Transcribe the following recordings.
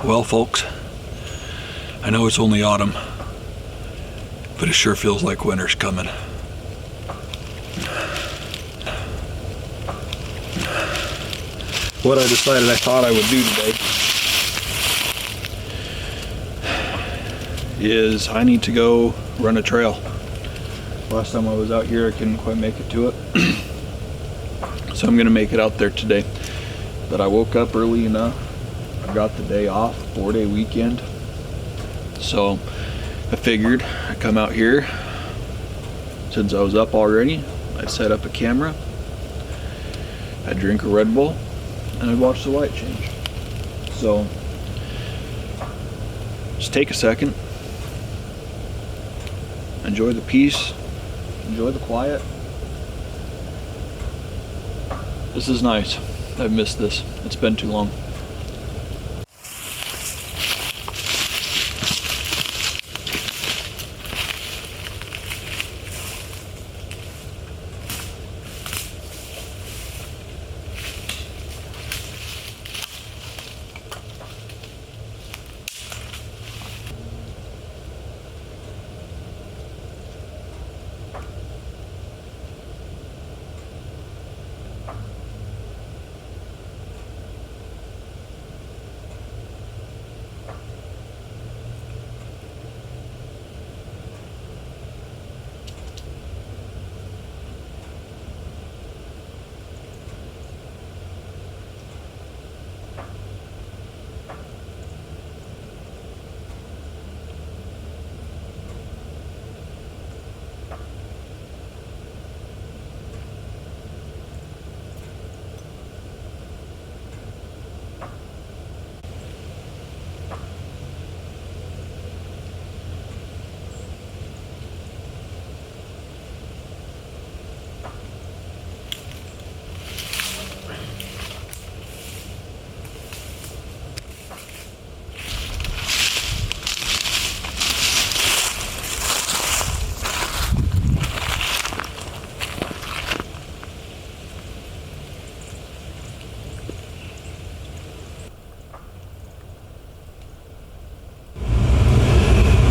Well, folks, I know it's only autumn, but it sure feels like winter's coming. What I decided I thought I would do today is I need to go run a trail. Last time I was out here, I couldn't quite make it to it. So I'm gonna make it out there today. But I woke up early enough. I got the day off, 4-day weekend. So I figured I'd come out here. Since I was up already, I'd set up a camera, I'd drink a Red Bull, and I'd watch the light change. So just take a second, enjoy the peace, enjoy the quiet. This is nice. I've missed this. It's been too long.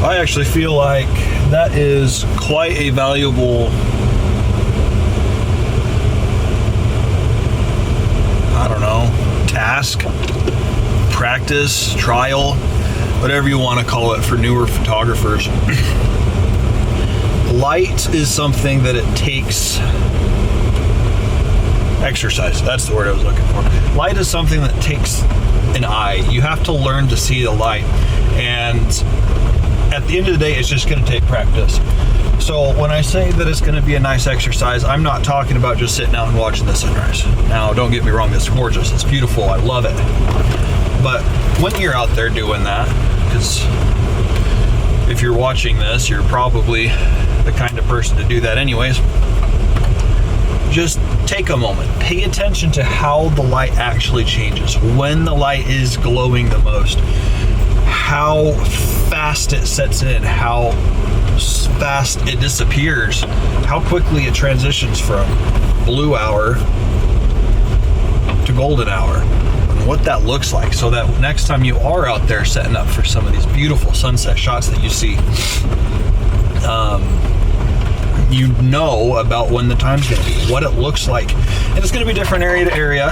I actually feel like that is quite a valuable, I don't know, task, practice, trial, whatever you want to call it for newer photographers. Light is something that it takes exercise. That's the word I was looking for. Light is something that takes an eye. You have to learn to see the light. And at the end of the day, it's just going to take practice. So when I say that it's going to be a nice exercise, I'm not talking about just sitting out and watching the sunrise. Now, don't get me wrong, it's gorgeous, it's beautiful, I love it. But when you're out there doing that, because if you're watching this, you're probably the kind of person to do that anyways, just take a moment, pay attention to how the light actually changes, when the light is glowing the most, how fast it sets in, how fast it disappears, how quickly it transitions from blue hour to golden hour, and what that looks like, so that next time you are out there setting up for some of these beautiful sunset shots that you see, you know about when the time's going to be, what it looks like. And it's going to be different area to area,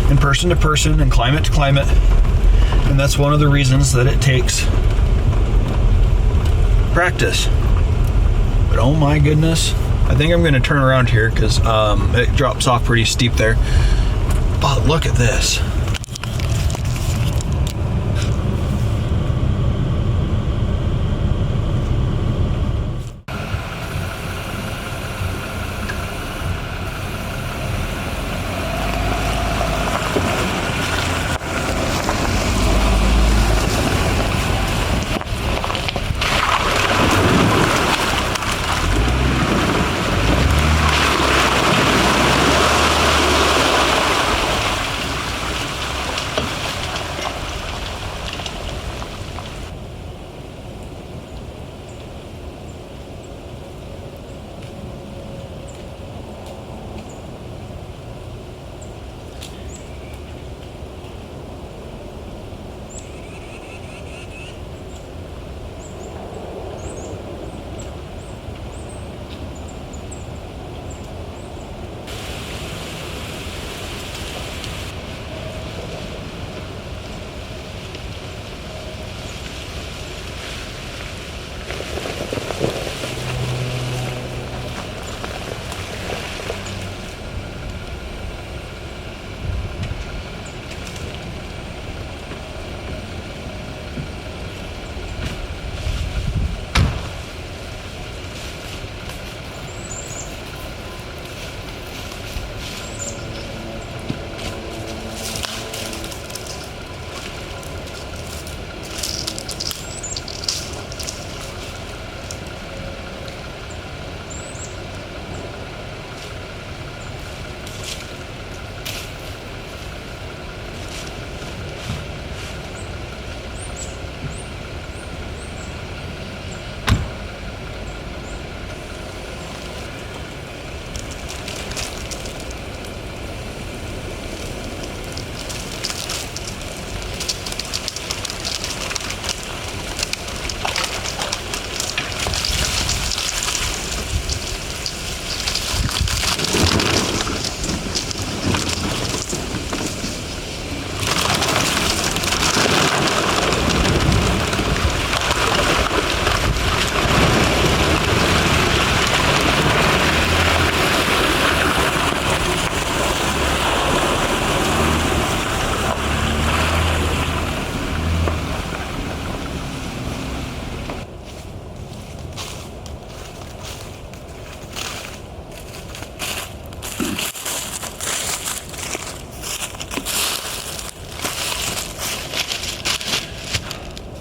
and person to person, and climate to climate. And that's one of the reasons that it takes practice. But oh my goodness, I think I'm going to turn around here because it drops off pretty steep there. But look at this.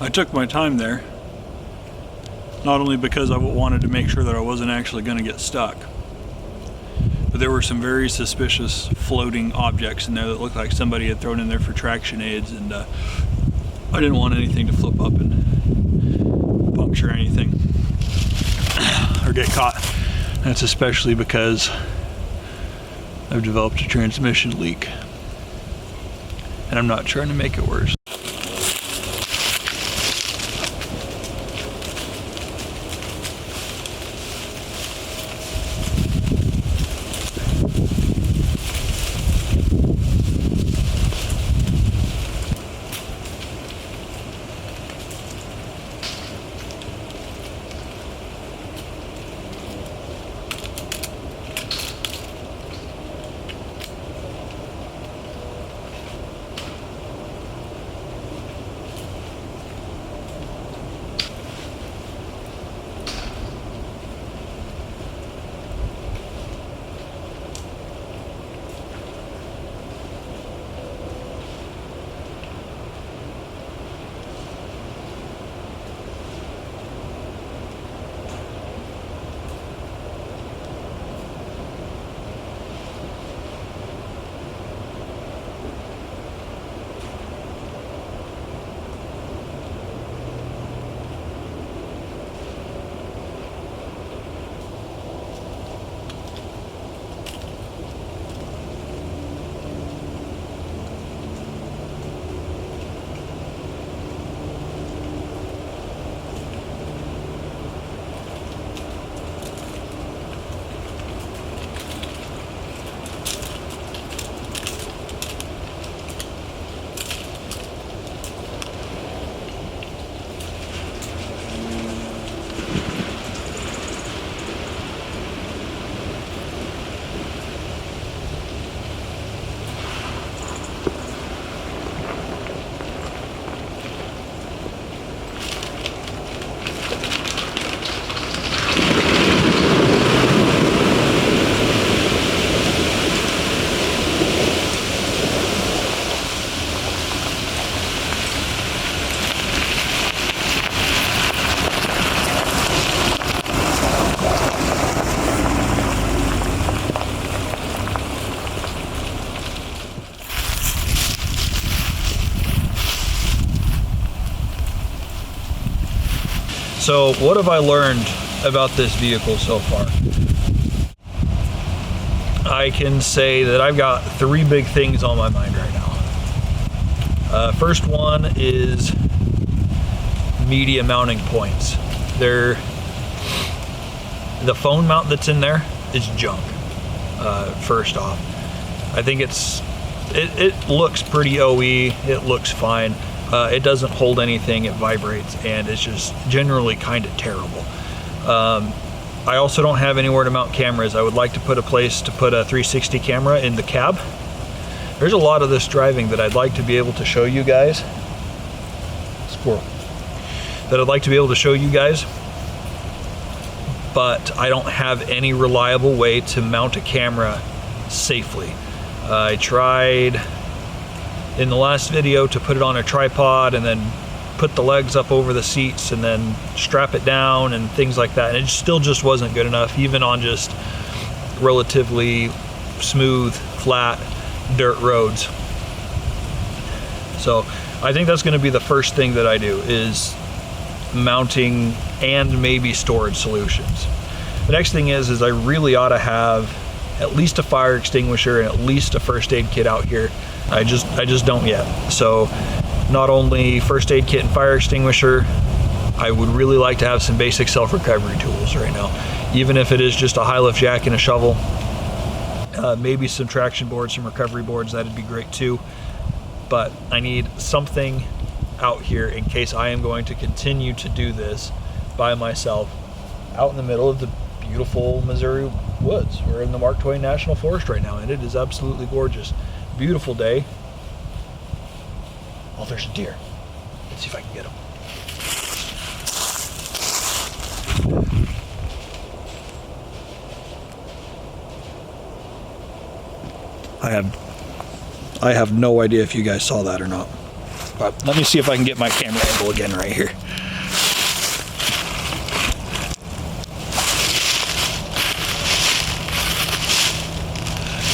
I took my time there, not only because I wanted to make sure that I wasn't actually going to get stuck, but there were some very suspicious floating objects in there that looked like somebody had thrown in there for traction aids, and I didn't want anything to flip up and puncture anything or get caught. That's especially because I've developed a transmission leak, and I'm not trying to make it worse. So what have I learned about this vehicle so far? I can say that I've got three big things on my mind right now. First one is media mounting points. The phone mount that's in there is junk. First off, I think it looks pretty OE. It looks fine. It doesn't hold anything, it vibrates, and it's just generally kind of terrible. I also don't have anywhere to mount cameras. I would like to put a place to put a 360 camera in the cab. There's a lot of this driving that I'd like to be able to show you guys. Squirrel. That I'd like to be able to show you guys, but I don't have any reliable way to mount a camera safely. I tried in the last video to put it on a tripod and then put the legs up over the seats and then strap it down and things like that, and it still just wasn't good enough, even on just relatively smooth, flat dirt roads. So I think that's going to be the first thing that I do, is mounting and maybe storage solutions. The next thing is I really ought to have at least a fire extinguisher and at least a first aid kit out here. I just don't yet. So not only first aid kit and fire extinguisher, I would really like to have some basic self-recovery tools right now. Even if it is just a high lift jack and a shovel, maybe some traction boards, some recovery boards, that'd be great too. But I need something out here in case I am going to continue to do this by myself out in the middle of the beautiful Missouri woods. We're in the Mark Twain National Forest right now, and it is absolutely gorgeous. Beautiful day. Oh, there's a deer. Let's see if I can get him. I have no idea if you guys saw that or not. But let me see if I can get my camera angle again right here.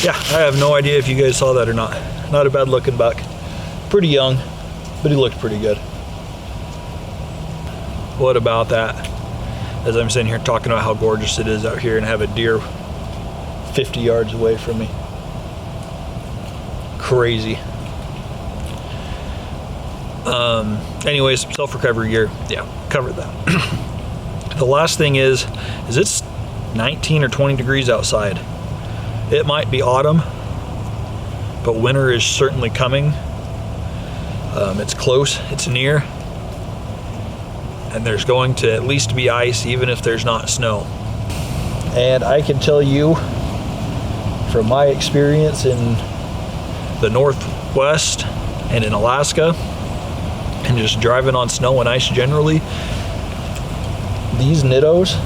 Yeah, I have no idea if you guys saw that or not. Not a bad looking buck. Pretty young, but he looked pretty good. What about that? As I'm sitting here talking about how gorgeous it is out here and have a deer 50 yards away from me. Crazy. Anyways, self-recovery gear. Yeah, covered that. The last thing is it's 19 or 20 degrees outside. It might be autumn, but winter is certainly coming. It's close, it's near, and there's going to at least be ice, even if there's not snow. And I can tell you from my experience in the Northwest and in Alaska, and just driving on snow and ice generally, these Nittos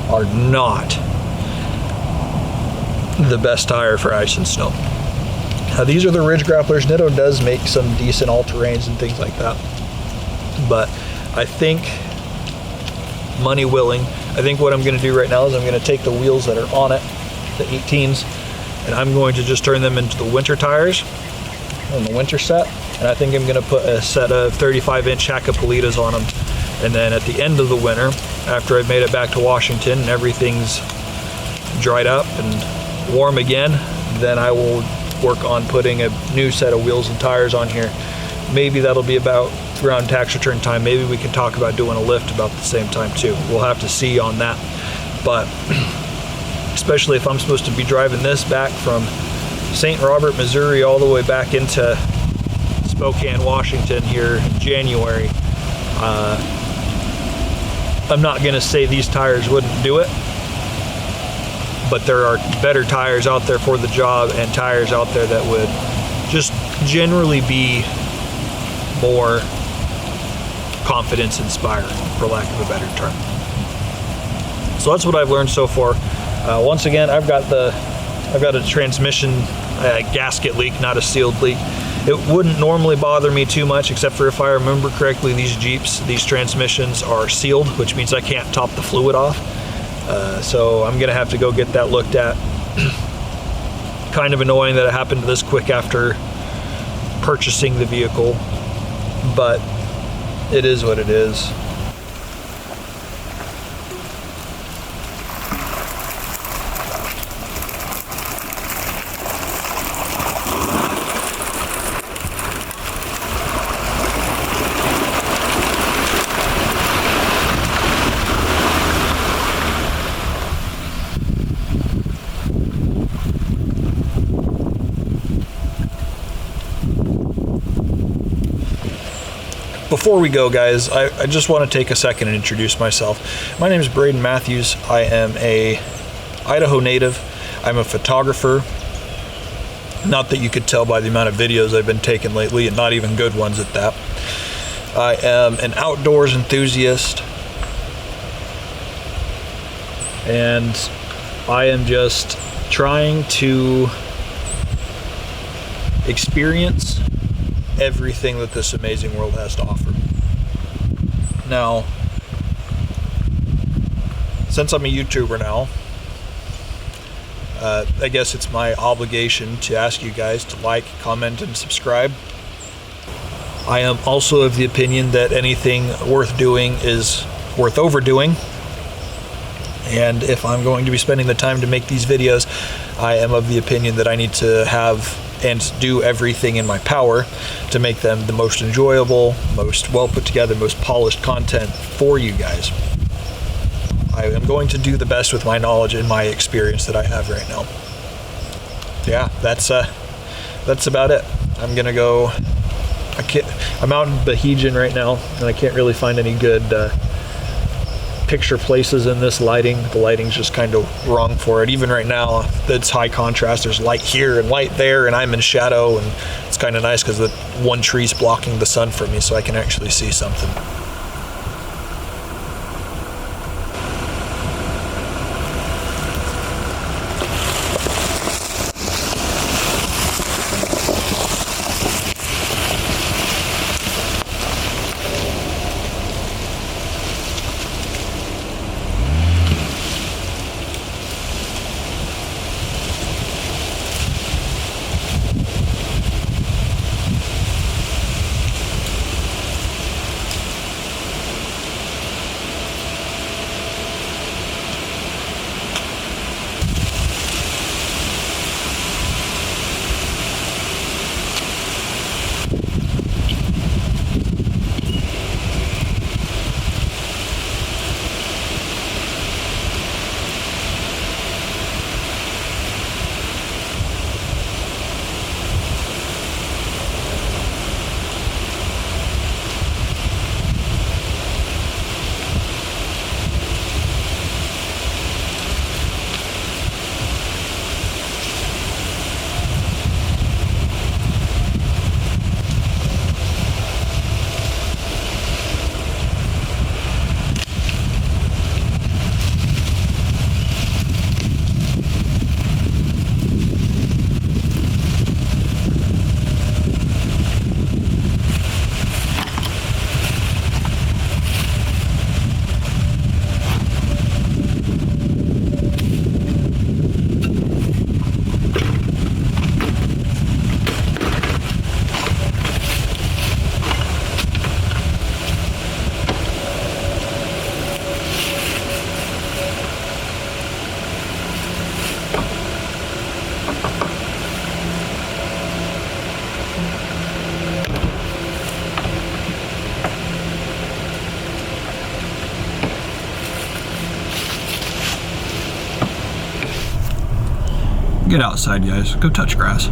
are not the best tire for ice and snow. Now, these are the Ridge Grapplers. Nitto does make some decent all-terrains and things like that, but I think, money willing, I think what I'm going to do right now is I'm going to take the wheels that are on it, the 18s, and I'm going to just turn them into the winter tires on the winter set, and I think I'm going to put a set of 35-inch Hakkapelitas on them, and then at the end of the winter, after I've made it back to Washington and everything's dried up and warm again, then I will work on putting a new set of wheels and tires on here. Maybe that'll be about around tax return time. Maybe we can talk about doing a lift about the same time too. We'll have to see on that. But especially if I'm supposed to be driving this back from St. Robert, Missouri, all the way back into Spokane, Washington here in January, I'm not going to say these tires wouldn't do it, but there are better tires out there for the job, and tires out there that would just generally be more confidence inspiring, for lack of a better term. So that's what I've learned so far. Once again, I've got a transmission gasket leak, not a sealed leak. It wouldn't normally bother me too much, except for if I remember correctly, these Jeeps, these transmissions are sealed, which means I can't top the fluid off. So I'm gonna have to go get that looked at. Kind of annoying that it happened this quick after purchasing the vehicle, but it is what it is. Before we go, guys, I just want to take a second and introduce myself. My name is Braden Matthews. I am a Idaho native. I'm a photographer. Not that you could tell by the amount of videos I've been taking lately, and not even good ones at that. I am an outdoors enthusiast, and I am just trying to experience everything that this amazing world has to offer. Now, since I'm a YouTuber now, I guess it's my obligation to ask you guys to like, comment, and subscribe. I am also of the opinion that anything worth doing is worth overdoing. And if I'm going to be spending the time to make these videos, I am of the opinion that I need to have and do everything in my power to make them the most enjoyable, most well put together, most polished content for you guys. I am going to do the best with my knowledge and my experience that I have right now. Yeah, that's about it. I'm gonna go. I'm out in Bahijan right now, and I can't really find any good picture places in this lighting. The lighting's just kind of wrong for it. Even right now, it's high contrast. There's light here and light there, and I'm in shadow, and it's kind of nice because the one tree's blocking the sun from me, so I can actually see something. Get outside, guys. Go touch grass.